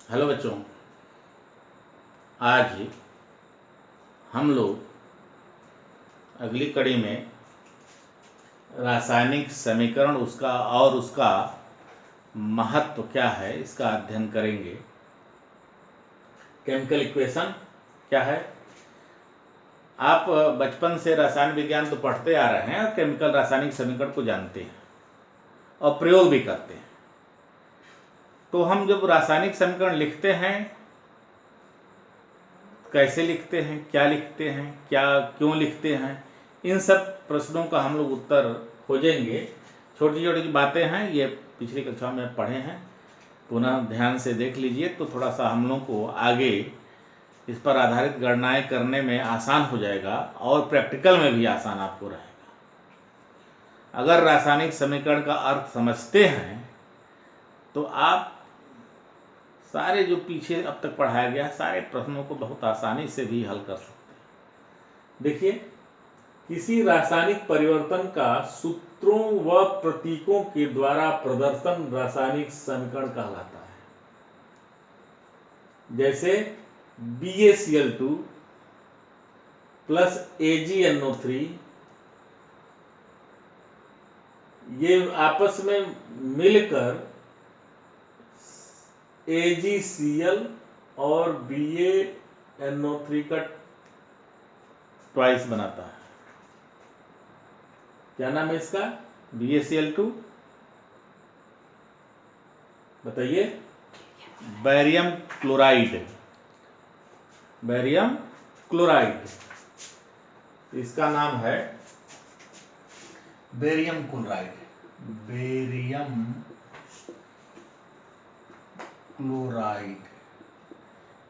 Hello बच्चों, आज हम लोग अगली कड़ी में रासायनिक समीकरण उसका महत्व क्या है इसका अध्ययन करेंगे। केमिकल इक्वेशन क्या है। आप बचपन से रसायन विज्ञान तो पढ़ते आ रहे हैं और केमिकल रासायनिक समीकरण को जानते हैं और प्रयोग भी करते हैं। तो हम जब रासायनिक समीकरण लिखते हैं कैसे लिखते हैं, क्या लिखते हैं, क्यों लिखते हैं, इन सब प्रश्नों का हम लोग उत्तर खोजेंगे। छोटी छोटी बातें हैं, ये पिछली कक्षा में पढ़े हैं, पुनः ध्यान से देख लीजिए तो थोड़ा सा हम लोग को आगे इस पर आधारित गणनाएं करने में आसान हो जाएगा और प्रैक्टिकल में भी आसान आपको रहेगा। अगर रासायनिक समीकरण का अर्थ समझते हैं तो आप सारे जो पीछे अब तक पढ़ाया गया सारे प्रश्नों को बहुत आसानी से भी हल कर सकते हैं। देखिए, किसी रासायनिक परिवर्तन का सूत्रों व प्रतीकों के द्वारा प्रदर्शन रासायनिक समीकरण कहलाता है। जैसे BaCl2 प्लस AgNO3 ये आपस में मिलकर AgCl और BaNO3 का ट्वाइस बनाता है। क्या नाम है इसका? BaCl2 बताइए। Barium chloride. बैरियम क्लोराइड इसका नाम है बेरियम क्लोराइड। बेरियम क्लोराइड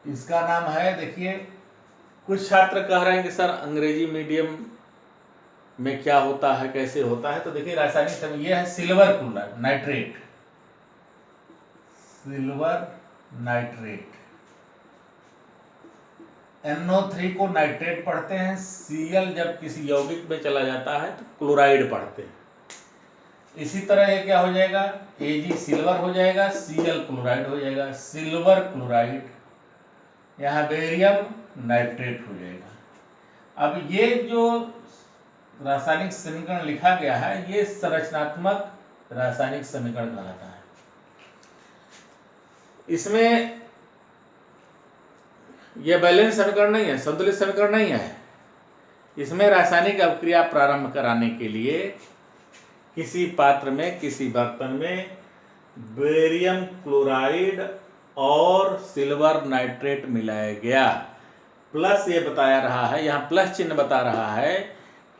इसका नाम है। देखिए, कुछ छात्र कह रहे हैं कि सर अंग्रेजी मीडियम में क्या होता है, कैसे होता है। तो देखिए, रासायनिक समीकरण ये है silver chloride nitrate. Silver nitrate NO3 को नाइट्रेट पढ़ते हैं। Cl जब किसी यौगिक में चला जाता है तो क्लोराइड पढ़ते हैं। इसी तरह ये क्या हो जाएगा, Ag सिल्वर हो जाएगा, Cl क्लोराइड हो जाएगा। सिल्वर क्लोराइड, यहाँ बेरियम नाइट्रेट हो जाएगा। अब ये जो रासायनिक समीकरण लिखा गया है ये संरचनात्मक रासायनिक समीकरण कहलाता है। इसमें यह बैलेंस समीकरण नहीं है, संतुलित समीकरण नहीं है। इसमें रासायनिक अभिक्रिया प्रारंभ कराने के लिए किसी पात्र में, किसी बर्तन में बेरियम क्लोराइड और सिल्वर नाइट्रेट मिलाया गया। प्लस ये बताया रहा है, यहाँ प्लस चिन्ह बता रहा है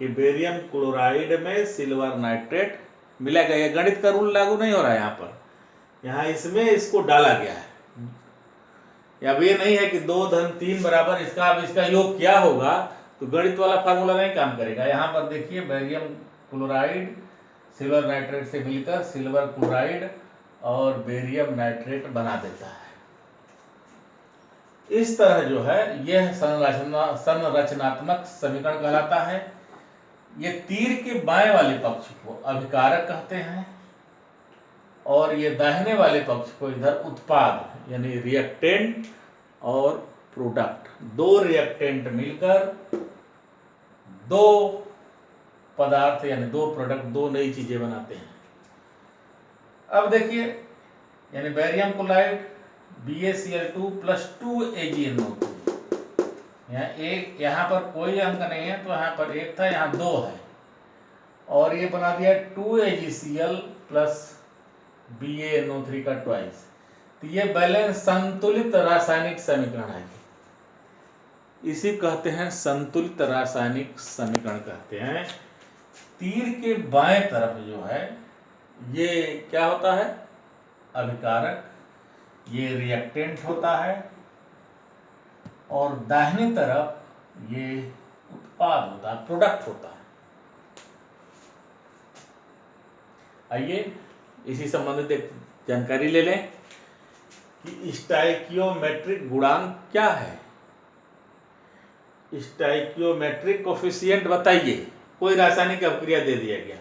कि बेरियम क्लोराइड में सिल्वर नाइट्रेट मिला गया। ये गणित का रूल लागू नहीं हो रहा है यहाँ पर, यहाँ इसमें इसको डाला गया है। अब ये नहीं है कि 2 धन 3 बराबर इसका, अब इसका योग क्या होगा तो गणित वाला फार्मूला नहीं काम करेगा। यहाँ पर देखिए, बेरियम क्लोराइड सिल्वर नाइट्रेट से मिलकर सिल्वर क्लोराइड और बेरियम नाइट्रेट बना देता है। इस तरह जो है यह संरचनात्मक समीकरण कहलाता है। ये तीर के बाएं वाले पक्ष को अभिकारक कहते हैं और ये दाहिने वाले पक्ष को इधर उत्पाद यानी रिएक्टेंट और प्रोडक्ट। 2 रिएक्टेंट मिलकर 2 पदार्थ यानी 2 प्रोडक्ट, 2 नई चीजें बनाते हैं। अब देखिए, यानी barium chloride BaCl2 plus 2 AgNO3। यहाँ पर कोई अंक नहीं है तो यहाँ पर 1 था, यहाँ 2 है और ये बना दिया 2 AgCl प्लस BaNO3 का ट्वाइस। तो ये बैलेंस संतुलित रासायनिक समीकरण है। इसी कहते हैं संतुलित रासायनिक समीकरण कहते हैं। तीर के बाएं तरफ जो है ये क्या होता है, अभिकारक, ये रिएक्टेंट होता है और दाहिनी तरफ ये उत्पाद होता है, प्रोडक्ट होता है। आइए इसी संबंधित एक जानकारी ले लें कि स्टोइकियोमेट्रिक गुणांक क्या है। स्टोइकियोमेट्रिक कोफिशिएंट बताइए। कोई रासायनिक अभिक्रिया दे दिया गया,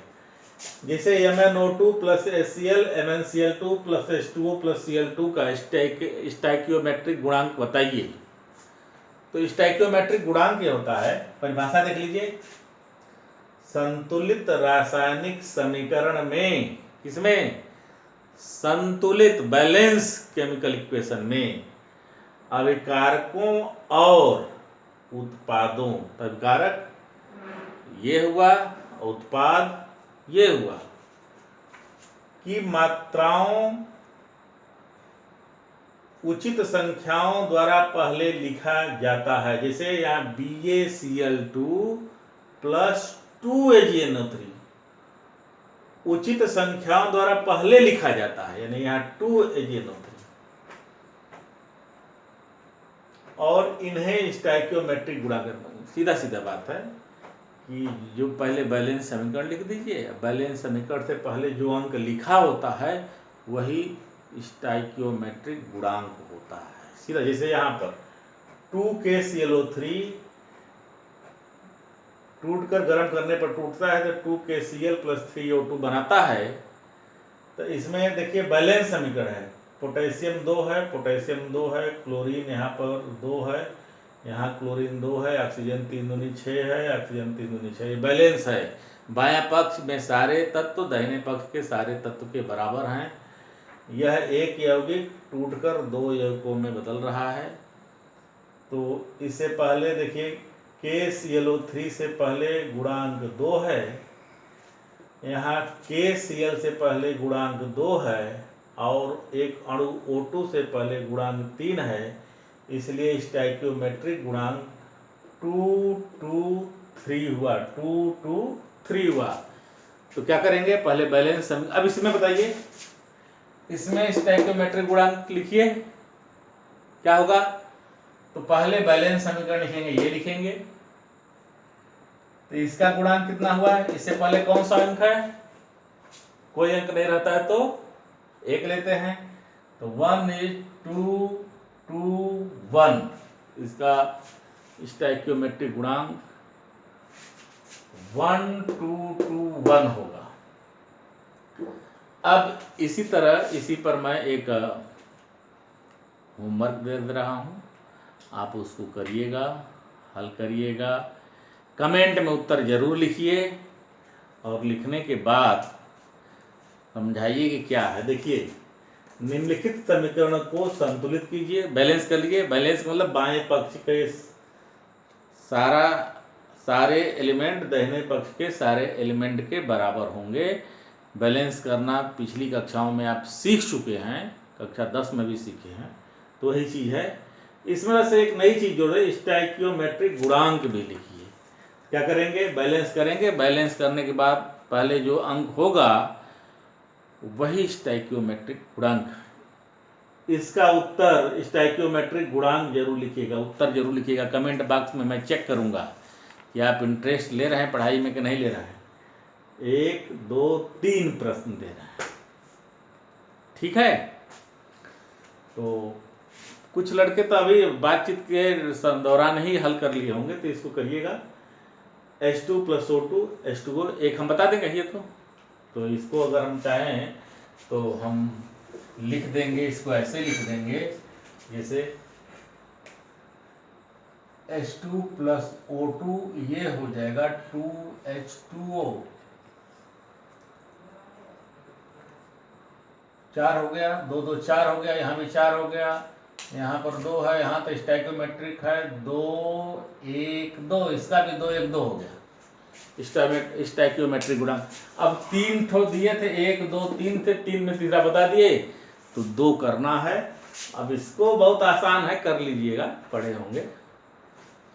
जैसे MnO2 plus HCl MnCl2 plus H2O plus Cl2 का स्टोइकियोमेट्रिक गुणांक बताइए। तो स्टोइकियोमेट्रिक गुणांक ये होता है, परिभाषा देख लीजिए, संतुलित रासायनिक समीकरण में, किसमें, संतुलित बैलेंस केमिकल इक्वेशन में अभिकारकों और उत्पादों, अभिकारक ये हुआ, उत्पाद ये हुआ, की मात्राओं उचित संख्याओं द्वारा पहले लिखा जाता है। जैसे यहाँ BaCl2 प्लस 2AgNO3 उचित संख्याओं द्वारा पहले लिखा जाता है, यानी यहाँ 2AgNO3, और इन्हें स्टोइकियोमेट्रिक गुणांक, सीधा सीधा बात है कि जो पहले बैलेंस समीकरण लिख दीजिए, बैलेंस समीकरण से पहले जो अंक लिखा होता है वही स्टोइकियोमेट्रिक गुणांक होता है, सीधा। जैसे यहाँ पर 2KClO3 टूटकर गर्म करने पर टूटता है तो 2KCl प्लस 3O2 बनाता है। तो इसमें देखिए बैलेंस समीकरण है, पोटेशियम 2 है, पोटेशियम 2 है, क्लोरीन यहाँ पर 2 है, यहाँ क्लोरीन 2 है, ऑक्सीजन 3 दूनी 6 है, ऑक्सीजन 3 दूनी 6, बैलेंस है। बायां पक्ष में सारे तत्व दाहिने पक्ष के सारे तत्व के बराबर हैं। यह एक यौगिक टूटकर 2 यौगिकों में बदल रहा है। तो इससे पहले देखिए KClO3 से पहले गुणांक 2 है, यहाँ KCl से पहले गुणांक 2 है, और एक अणु O2 से पहले गुणांक 3 है, इसलिए स्टोइकियोमेट्रिक गुणांक 2, 2, 3 हुआ, 2, 2, 3 हुआ। तो क्या करेंगे, पहले बैलेंस अब इसमें बताइए, इसमें स्टोइकियोमेट्रिक गुणांक लिखिए, क्या होगा। तो पहले बैलेंस समीकरण लिखेंगे, ये लिखेंगे, तो इसका गुणांक कितना हुआ है, इससे पहले कौन सा अंक है, कोई अंक नहीं रहता है तो एक लेते हैं, तो 1:2, 2, 1, इसका स्टोइकियोमेट्रिक गुणांक 1, 2, 2, 1 होगा। अब इसी तरह इसी पर मैं एक होमवर्क दे रहा हूँ, आप उसको करिएगा, हल करिएगा, कमेंट में उत्तर जरूर लिखिए, और लिखने के बाद समझाइए कि क्या है। देखिए, निम्नलिखित समीकरण को संतुलित कीजिए, बैलेंस कर लीजिए। बैलेंस मतलब बाएं पक्ष के सारे एलिमेंट दाहिने पक्ष के सारे एलिमेंट के बराबर होंगे। बैलेंस करना पिछली कक्षाओं में आप सीख चुके हैं, कक्षा 10 में भी सीखे हैं, तो वही चीज़ है। इसमें से एक नई चीज़ जोड़े, स्टोइकियोमेट्रिक गुणांक भी लिखिए। क्या करेंगे, बैलेंस करेंगे, बैलेंस करने के बाद पहले जो अंक होगा वही स्टोइकियोमेट्रिक गुणांक है। इसका उत्तर स्टोइकियोमेट्रिक गुणांक जरूर लिखिएगा, उत्तर जरूर लिखिएगा। कमेंट बॉक्स में मैं चेक करूंगा कि आप इंटरेस्ट ले रहे हैं पढ़ाई में कि नहीं ले रहे हैं। 1, 2, 3 प्रश्न दे रहे हैं, ठीक है। तो कुछ लड़के तो अभी बातचीत के दौरान ही हल कर लिए होंगे, तो इसको करिएगा। H2 प्लस O2 H2O, एक हम बता दें कहिए तो इसको अगर हम चाहें तो हम लिख देंगे, इसको ऐसे लिख देंगे, जैसे H2 प्लस O2 ये हो जाएगा 2H2O, 4 हो गया, 2, 2, 4 हो गया, यहाँ भी 4 हो गया, यहाँ पर 2 है, यहाँ तो स्टोइकियोमेट्रिक है 2, 1, 2, इसका भी 2, 1, 2 हो गया स्टोइकियोमेट्रिक गुणांक। अब 3 ठो दिए थे, 1, 2, 3 थे, 3 में तीसरा बता दिए, तो 2 करना है। अब इसको बहुत आसान है, कर लीजिएगा, पढ़े होंगे।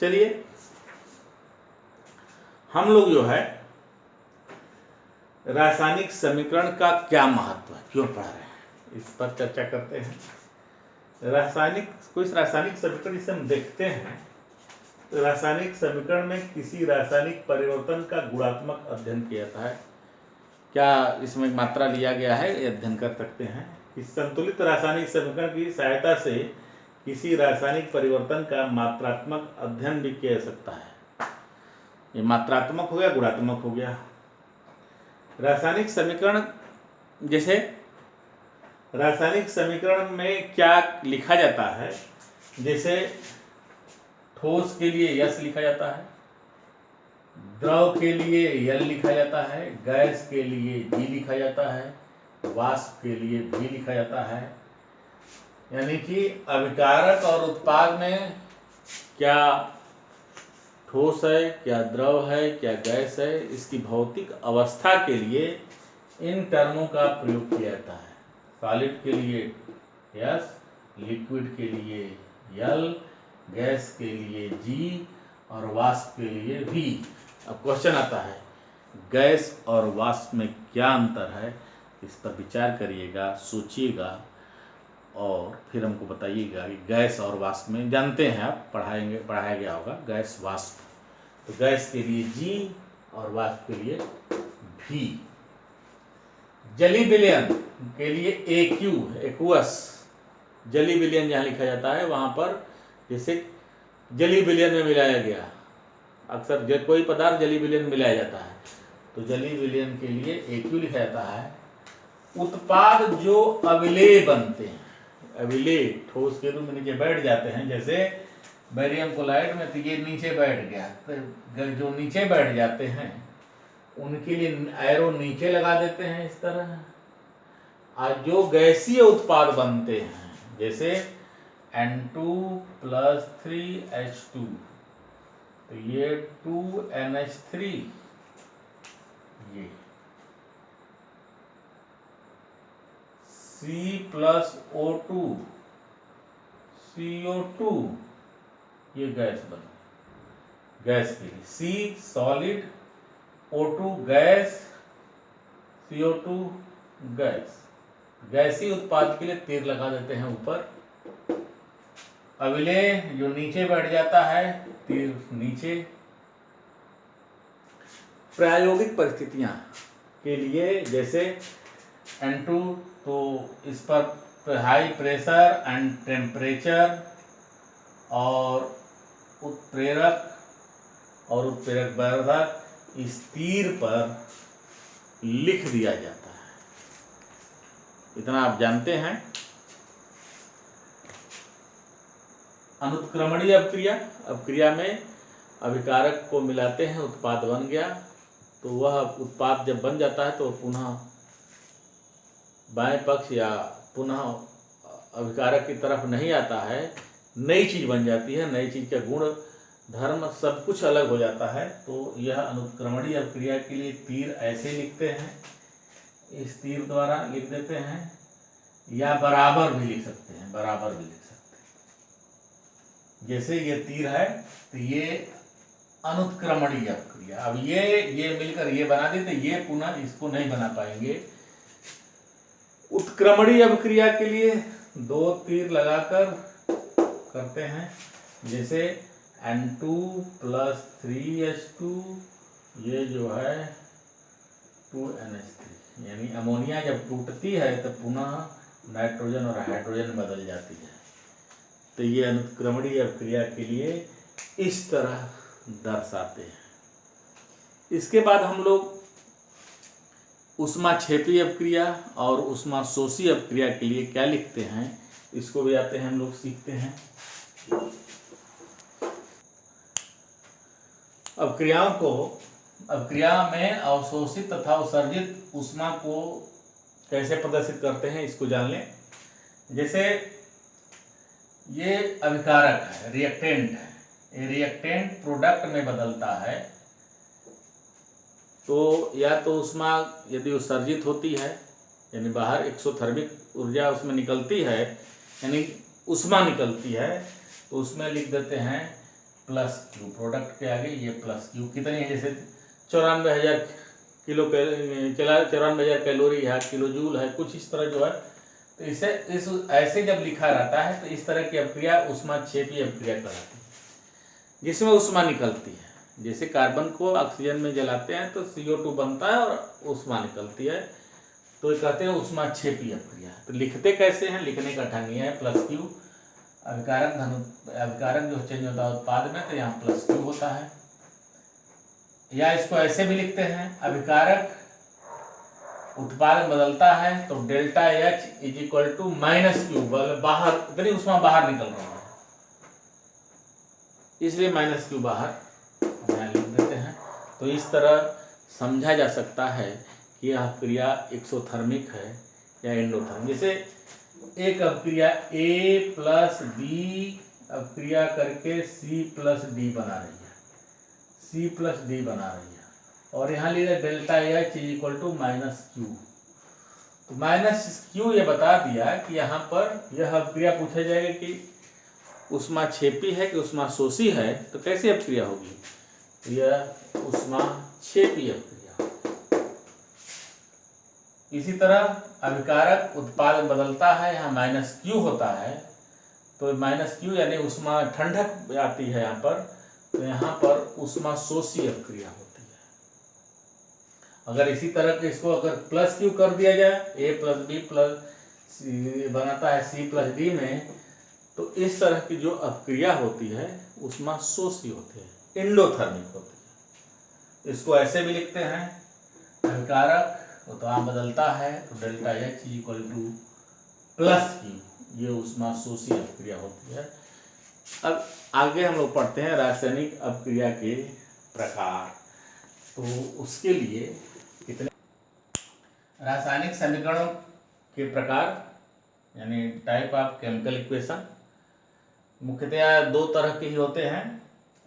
चलिए, हम लोग जो है रासायनिक समीकरण का क्या महत्व है, क्यों पढ़ रहे हैं, इस पर चर्चा करते हैं। कोई रासायनिक समीकरण जिसे हम देखते हैं, तो रासायनिक समीकरण में किसी रासायनिक परिवर्तन का गुणात्मक अध्ययन किया जाता है। क्या इसमें मात्रा लिया गया है, ये अध्ययन कर सकते हैं। इस संतुलित रासायनिक समीकरण की सहायता से किसी रासायनिक परिवर्तन का मात्रात्मक अध्ययन भी किया जा सकता है। ये मात्रात्मक हो गया, गुणात्मक हो गया। रासायनिक समीकरण, जैसे रासायनिक समीकरण में क्या लिखा जाता है, जैसे ठोस के लिए यस लिखा जाता है, द्रव के लिए यल लिखा जाता है, गैस के लिए जी लिखा जाता है, वाष्प के लिए भी लिखा जाता है। यानी कि अभिकारक और उत्पाद में क्या ठोस है, क्या द्रव है, क्या गैस है, इसकी भौतिक अवस्था के लिए इन टर्मों का प्रयोग किया जाता है। सॉलिड के लिए यस, लिक्विड के लिए यल, गैस के लिए जी और वाष्प के लिए भी। अब क्वेश्चन आता है, गैस और वाष्प में क्या अंतर है, इस पर विचार करिएगा, सोचिएगा और फिर हमको बताइएगा कि गैस और वाष्प में, जानते हैं आप, पढ़ाया गया होगा गैस वाष्प, तो गैस के लिए जी और वाष्प के लिए भी। जली विलयन के लिए एक्यू, एक्वस, जली विलयन जहाँ लिखा जाता है वहाँ पर जैसे जली विलयन में मिलाया गया, अक्सर कोई पदार्थ जली विलयन में मिलाया जाता है, तो जली विलयन के लिए एक्यू लिखा जाता है। उत्पाद जो अविलेय बनते हैं, अविलेय ठोस के रूप में नीचे बैठ जाते हैं, जैसे बेरियम क्लोराइड में तो ये नीचे बैठ गया, तो जो नीचे बैठ जाते हैं उनके लिए एरो नीचे लगा देते हैं इस तरह। और जो गैसीय उत्पाद बनते हैं, जैसे N2+3H2, तो ये 2NH3, ये C+O2, CO2, ये गैस बन, गैस के लिए C solid, O2 gas, CO2 gas, गैसीय उत्पाद के लिए तीर लगा देते हैं ऊपर। अविलेय जो नीचे बैठ जाता है, तीर नीचे। प्रायोगिक परिस्थितियां के लिए, जैसे N2, तो इस पर हाई प्रेशर एंड टेम्परेचर और उत्प्रेरक और उत्प्रेरक वर्धक इस तीर पर लिख दिया जाता है। इतना आप जानते हैं। अनुत्क्रमणीय अपक्रिया, अपक्रिया में अभिकारक को मिलाते हैं, उत्पाद बन गया, तो वह उत्पाद जब बन जाता है तो पुनः बाएं पक्ष या पुनः अभिकारक की तरफ नहीं आता है, नई चीज बन जाती है, नई चीज का गुण धर्म सब कुछ अलग हो जाता है। तो यह अनुत्क्रमणीय अपक्रिया के लिए तीर ऐसे लिखते हैं, इस तीर द्वारा लिख देते हैं, या बराबर भी लिख सकते हैं, बराबर भी लिख सकते हैं। जैसे ये तीर है तो ये अनुत्क्रमणीय अपक्रिया, अब ये मिलकर ये बना दी, तो ये पुनः इसको नहीं बना पाएंगे। उत्क्रमणीय अपक्रिया के लिए दो तीर लगाकर करते हैं, जैसे N2+3H2, ये जो है 2NH3, यानी अमोनिया जब टूटती है तो पुनः नाइट्रोजन और हाइड्रोजन में बदल जाती है। तो ये अनुत्क्रमणीय अपक्रिया के लिए इस तरह दर्शाते हैं। इसके बाद हम लोग ऊष्माक्षेपी अपक्रिया और ऊष्माशोषी अपक्रिया के लिए क्या लिखते हैं, इसको भी आते हैं, हम लोग सीखते हैं। अपक्रिया में अवशोषित तथा उत्सर्जित ऊष्मा को कैसे प्रदर्शित करते हैं, इसको जान लें। जैसे ये अभिकारक है, रिएक्टेंट है, ये रिएक्टेंट प्रोडक्ट में बदलता है, तो या तो ऊष्मा यदि उत्सर्जित होती है, यानी बाहर एक्सोथर्मिक ऊर्जा उसमें निकलती है, यानी ऊष्मा निकलती है, तो उसमें लिख देते हैं +Q, प्रोडक्ट के आगे ये +Q कितनी है, जैसे 94,000 किलो 94,000 कैलोरी है, किलो जूल है, कुछ इस तरह जो है। तो इसे ऐसे जब लिखा रहता है तो इस तरह की अपक्रिया ऊष्माक्षेपी अपक्रिया कहलाती है, जिसमें ऊष्मा निकलती है। जैसे कार्बन को ऑक्सीजन में जलाते हैं तो CO2 बनता है और ऊष्मा निकलती है, तो कहते हैं ऊष्माक्षेपी अपक्रिया। तो लिखते कैसे हैं, लिखने का ढंग यह है +Q, अभिकारक जो चेंज होता है उत्पाद में, तो यहाँ +Q होता है। या इसको ऐसे भी लिखते हैं, अभिकारक उत्पाद बदलता है तो delta H is equal to minus Q, बाहर इतनी उष्मा बाहर निकल रहा है, इसलिए माइनस क्यू बाहर लिख देते हैं। तो इस तरह समझा जा सकता है कि यह क्रिया एक्सोथर्मिक है या एंडोथर्मिक। जैसे एक अभिक्रिया ए प्लस बी अभिक्रिया करके सी प्लस डी बना रही है, सी प्लस डी बना रही है, और यहाँ लिखा delta H is equal to minus Q. तो माइनस क्यू ये बता दिया कि यहाँ पर यह अभिक्रिया पूछा जाएगा कि उष्मा छेपी है कि उष्मा शोषी है, तो कैसी अभिक्रिया होगी? यह उष्मा छेपी अभिक्रिया। इसी तरह अभिकारक उत्पाद बदलता है, यहाँ माइनस क्यू होता है, तो माइनस क्यू यानी उष्मा ठंडक आती है यहाँ पर, तो यहाँ पर उष्मा शोषी अभिक्रिया होती है। अगर इसी तरह के इसको अगर प्लस क्यू कर दिया जाए, ए प्लस बी प्लस बनाता है सी प्लस डी में, तो इस तरह की जो अभिक्रिया होती है उष्मा शोषी होती है, एंडोथर्मिक होती है। इसको ऐसे भी लिखते हैं, अभिकारक उत्पाद बदलता है तो delta H equal two plus Q, ये उष्मा शोषी अभिक्रिया होती है। अब आगे हम लोग पढ़ते हैं रासायनिक अभिक्रिया के प्रकार। तो उसके लिए कितने रासायनिक समीकरणों के प्रकार यानी टाइप ऑफ केमिकल इक्वेशन मुख्यतया दो तरह के ही होते हैं।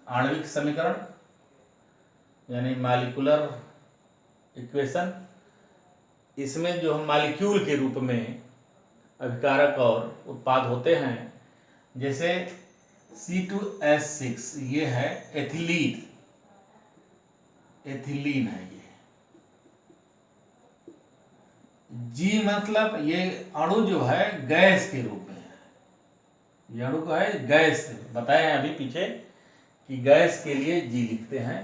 आणविक समीकरण यानी मॉलिक्यूलर इक्वेशन, इसमें जो हम मॉलिक्यूल के रूप में अभिकारक और उत्पाद होते हैं, जैसे C2H6 ये है एथिलीन, एथिलीन है ये। जी मतलब ये अणु जो है गैस के रूप में है, ये अणु को है गैस, बताए अभी पीछे कि गैस के लिए जी लिखते हैं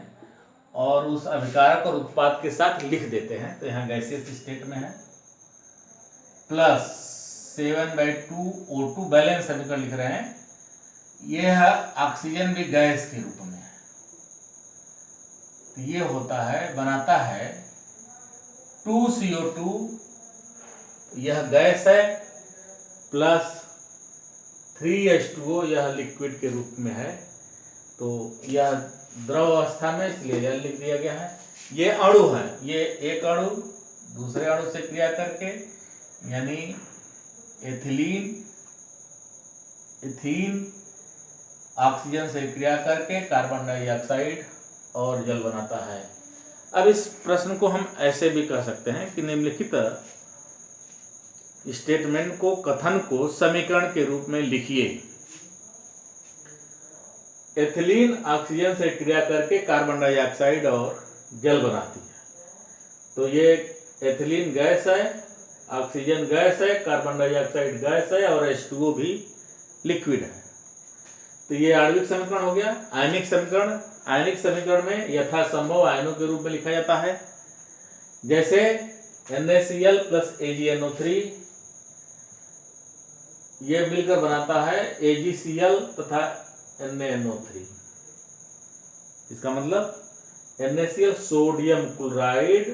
और उस अभिकारक और उत्पाद के साथ लिख देते हैं, तो यहाँ गैसियस स्टेट में है। प्लस 7/2 O2 बैलेंस समीकरण लिख रहे हैं, यह ऑक्सीजन भी गैस के रूप में है, तो ये होता है बनाता है 2CO2, यह गैस है, प्लस 3H2O यह लिक्विड के रूप में है, तो यह द्रव अवस्था में इसलिए जल लिख दिया गया है। ये अणु है, ये एक अणु दूसरे अणु से क्रिया करके यानी एथिलीन, इथीन ऑक्सीजन से क्रिया करके कार्बन डाइऑक्साइड और जल बनाता है। अब इस प्रश्न को हम ऐसे भी कह सकते हैं कि निम्नलिखित स्टेटमेंट को कथन को समीकरण के रूप में लिखिए। एथिलीन ऑक्सीजन से क्रिया करके कार्बन डाइऑक्साइड और जल बनाती है, तो ये एथिलीन गैस है, ऑक्सीजन गैस है, कार्बन डाइऑक्साइड गैस है और H2O भी लिक्विड है। तो ये आणविक समीकरण हो गया। आयनिक समीकरण, आयनिक समीकरण में यथासंभव आयनों के रूप में लिखा जाता है, जैसे NaCl प्लस AgNO3 ये मिलकर बनाता है AgCl तथा NaNO3। इसका मतलब NaCl sodium chloride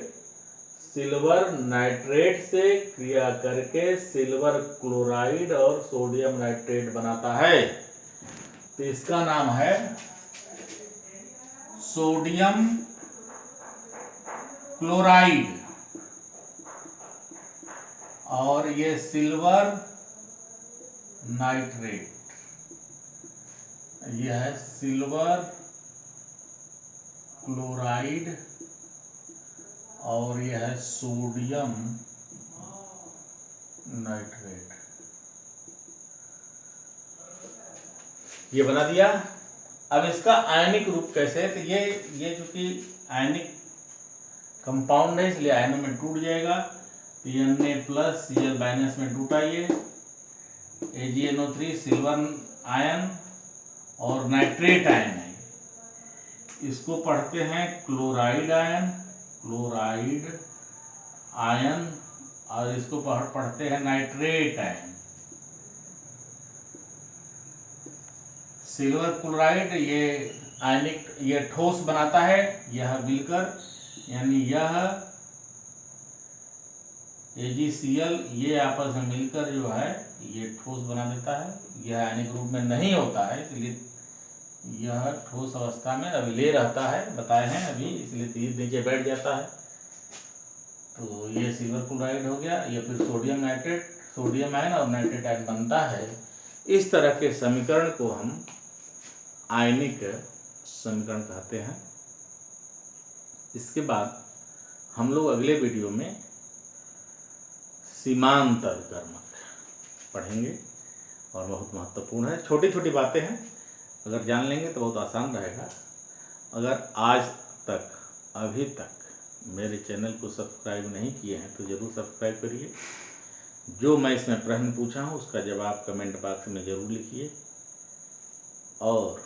silver nitrate से क्रिया करके सिल्वर क्लोराइड और सोडियम नाइट्रेट बनाता है, तो इसका नाम है सोडियम क्लोराइड, और ये सिल्वर नाइट्रेट, यह है सिल्वर क्लोराइड और यह है सोडियम नाइट्रेट। ये बना दिया। अब इसका आयनिक रूप कैसे है, तो ये चूंकि आयनिक कंपाउंड है इसलिए आयनों में टूट जाएगा, तो Na प्लस Cl माइनस में टूटा, ये AgNO3 सिल्वर आयन और नाइट्रेट आयन है, इसको पढ़ते हैं क्लोराइड आयन, क्लोराइड आयन, और इसको पढ़ते हैं नाइट्रेट आयन। सिल्वर क्लोराइड ये आयनिक, ये ठोस बनाता है, यह मिलकर यानी यह AgCl ये आपस में मिलकर जो है ये ठोस बना देता है। यह आयनिक रूप में नहीं होता है, इसलिए यह ठोस अवस्था में अविलेय रहता है, बताए हैं अभी, इसलिए तीर नीचे बैठ जाता है। तो ये सिल्वर क्लोराइड हो गया। ये फिर सोडियम नाइट्रेट, सोडियम आयन और नाइट्रेट आयन बनता है। इस तरह के समीकरण को हम आयनिक समीकरण कहते हैं। इसके बाद हम लोग अगले वीडियो में सीमांतर कर्मक पढ़ेंगे और बहुत महत्वपूर्ण है। छोटी छोटी बातें हैं, अगर जान लेंगे तो बहुत आसान रहेगा। अगर आज तक अभी तक मेरे चैनल को सब्सक्राइब नहीं किए हैं तो ज़रूर सब्सक्राइब करिए। जो मैं इसमें प्रश्न पूछा हूँ उसका जवाब कमेंट बॉक्स में ज़रूर लिखिए, और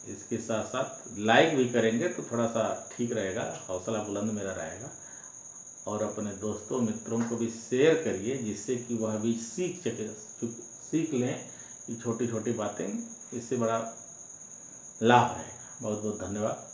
इसके साथ साथ लाइक भी करेंगे तो थोड़ा सा ठीक रहेगा, हौसला बुलंद मेरा रहेगा। और अपने दोस्तों मित्रों को भी शेयर करिए, जिससे कि वह भी सीख लें कि छोटी छोटी बातें, इससे बड़ा लाभ रहेगा। बहुत बहुत धन्यवाद।